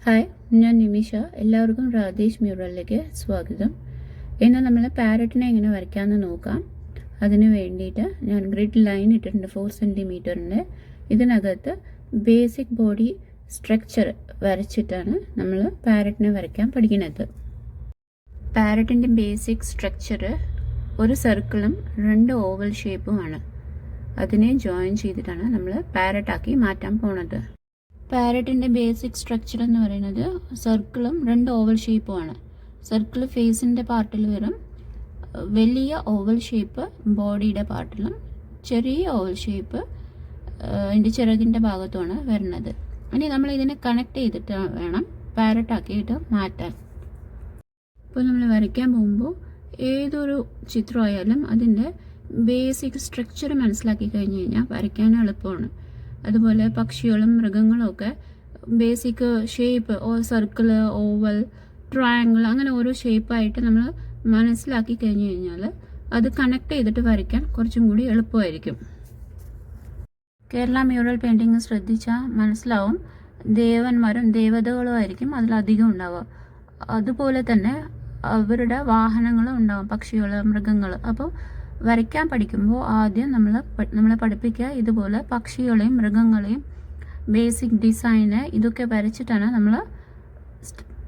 Hi, ഞാൻ നിമിഷ. എല്ലാവർക്കും രാധേഷ് മ്യൂറലിലേക്ക് സ്വാഗതം. ഇന്ന് നമ്മൾ പാരറ്റിനെ എങ്ങനെ വരയ്ക്കാമെന്ന് നോക്കാം. അതിന് വേണ്ടിയിട്ട് ഞാൻ ഗ്രിഡ് ലൈൻ ഇട്ടിട്ടുണ്ട് 4 സെൻറ്റിമീറ്ററിൻ്റെ. ഇതിനകത്ത് ബേസിക് ബോഡി സ്ട്രക്ചർ വരച്ചിട്ടാണ് നമ്മൾ പാരറ്റിനെ വരയ്ക്കാൻ പഠിക്കുന്നത്. പാരറ്റിൻ്റെ ബേസിക് സ്ട്രക്ചർ ഒരു സർക്കിളും 2 ഓവൽ ഷേപ്പുമാണ്. അതിനെ ജോയിൻ ചെയ്തിട്ടാണ് നമ്മൾ പാരറ്റാക്കി മാറ്റാൻ പോണത്. പാരറ്റിൻ്റെ ബേസിക് സ്ട്രക്ചർ എന്ന് പറയുന്നത് സർക്കിളും 2 ഓവൽ ഷേപ്പുമാണ്. സർക്കിൾ ഫേസിൻ്റെ പാർട്ടിൽ വരും, വലിയ ഓവൽ ഷേപ്പ് ബോഡിയുടെ പാർട്ടിലും, ചെറിയ ഓവൽ ഷേപ്പ് അതിൻ്റെ ചിറകിൻ്റെ ഭാഗത്തുമാണ് വരുന്നത്. ഇനി നമ്മൾ ഇതിനെ കണക്ട് ചെയ്തിട്ട് വേണം പാരറ്റാക്കിയിട്ട് മാറ്റാൻ. ഇപ്പോൾ നമ്മൾ വരയ്ക്കാൻ പോകുമ്പോൾ ഏതൊരു ചിത്രമായാലും അതിൻ്റെ ബേസിക് സ്ട്രക്ചർ മനസ്സിലാക്കി കഴിഞ്ഞ് കഴിഞ്ഞാൽ വരയ്ക്കാൻ എളുപ്പമാണ്. അതുപോലെ പക്ഷികളും മൃഗങ്ങളും ഒക്കെ basic shape circle, oval, triangle അങ്ങനെ ഓരോ ഷേപ്പായിട്ട് നമ്മൾ മനസ്സിലാക്കി കഴിഞ്ഞ് കഴിഞ്ഞാൽ അത് കണക്ട് ചെയ്തിട്ട് വരയ്ക്കാൻ കുറച്ചും കൂടി എളുപ്പമായിരിക്കും. കേരള മ്യൂറൽ പെയിൻറ്റിങ് ശ്രദ്ധിച്ചാൽ മനസ്സിലാവും, ദേവന്മാരും ദേവതകളും ആയിരിക്കും അതിലധികം ഉണ്ടാവുക. അതുപോലെ തന്നെ അവരുടെ വാഹനങ്ങളും ഉണ്ടാവും, പക്ഷികൾ, മൃഗങ്ങൾ. അപ്പോൾ വരയ്ക്കാൻ പഠിക്കുമ്പോൾ ആദ്യം നമ്മളെ പഠിപ്പിക്കുക ഇതുപോലെ പക്ഷികളെയും മൃഗങ്ങളെയും ബേസിക് ഡിസൈന് ഇതൊക്കെ വരച്ചിട്ടാണ് നമ്മൾ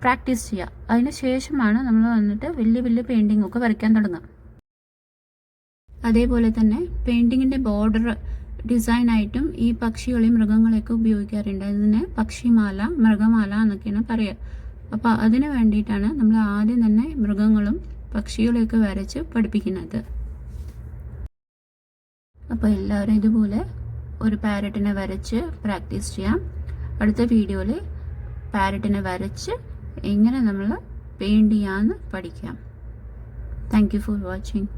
പ്രാക്ടീസ് ചെയ്യുക. അതിന് ശേഷമാണ് നമ്മൾ വന്നിട്ട് വലിയ വലിയ പെയിൻറ്റിംഗ് ഒക്കെ വരയ്ക്കാൻ തുടങ്ങുക. അതേപോലെ തന്നെ പെയിൻറ്റിങ്ങിൻ്റെ ബോർഡർ ഡിസൈനായിട്ടും ഈ പക്ഷികളെയും മൃഗങ്ങളെയൊക്കെ ഉപയോഗിക്കാറുണ്ട്. അതിന് പക്ഷിമാല, മൃഗമാല എന്നൊക്കെയാണ് പറയുക. അപ്പോൾ അതിന് വേണ്ടിയിട്ടാണ് നമ്മൾ ആദ്യം തന്നെ മൃഗങ്ങളും പക്ഷികളെയൊക്കെ വരച്ച് പഠിപ്പിക്കുന്നത്. അപ്പോൾ എല്ലാവരും ഇതുപോലെ ഒരു പാരറ്റിനെ വരച്ച് പ്രാക്ടീസ് ചെയ്യാം. അടുത്ത വീഡിയോയിൽ പാരറ്റിനെ വരച്ച് എങ്ങനെ നമ്മൾ പെയിൻറ്റ് ചെയ്യാമെന്ന് പഠിക്കാം. Thank you for watching.